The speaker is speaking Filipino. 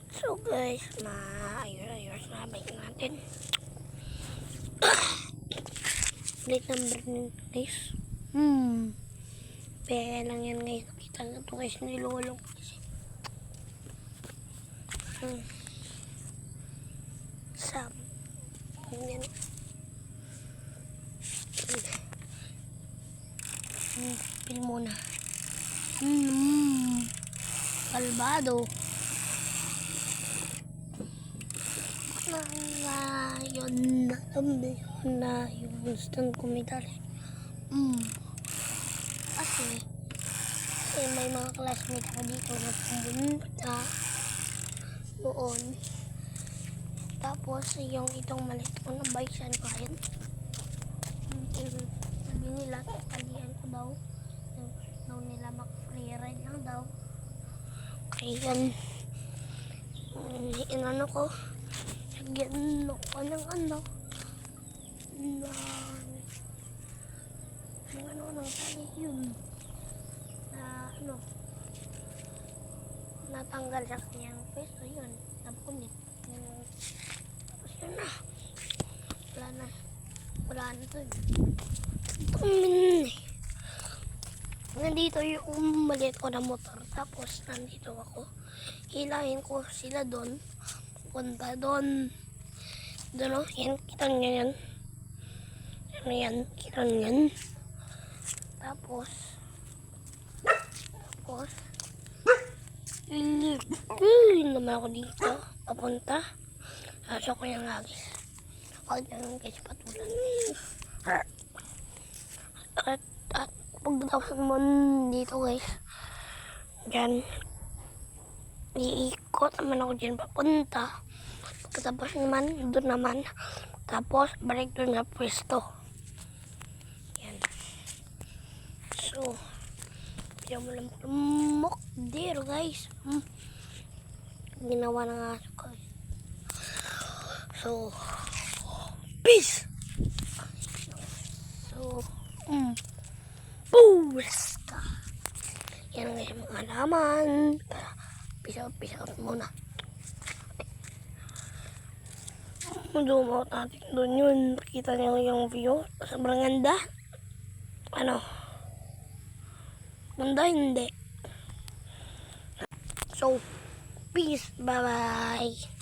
So guys, maayos-ayos na bike natin. Plate number nito guys. Pera lang yan guys. Nakita na ito guys, nilulong kasi. Sam. Yan. Pil muna. Kalbado. Yun na yung instant kumidali. Kasi may mga classmate ako dito na pumunta doon. Tapos yung itong malit ko na baisan ko rin. Sabi nila, kalian ko daw. Daw nila mag-free ride lang daw. Kaya yan, inano ko, nagyan ko ng ano, ng tali yun, na ano, natanggal sa kanyang peso yun, napunit. Tapos yun na, wala na to. Nandito yung maliit ko na motor, tapos nandito ako, hilahin ko sila doon, punta doon, o, yan, kitang yan, ano yan, kitang yan, tapos, naman ako dito, papunta, so ko yung agis, huwag lang guys patulan, at pagkatapos naman dito guys, dyan, iikot naman ako dyan papunta, pagkatapos naman, doon naman, tapos balik doon na pwesto. Yan. So, bigyan mo lang lumok dito guys. Ginawa ng aso ko. So, peace! So, Pusta! Yan guys, mga laman. Peace out muna. Zoom out natin doon yun. Pakita niyo yung view. Sobrang ganda. Ano? Ganda hindi. So, peace. Bye-bye.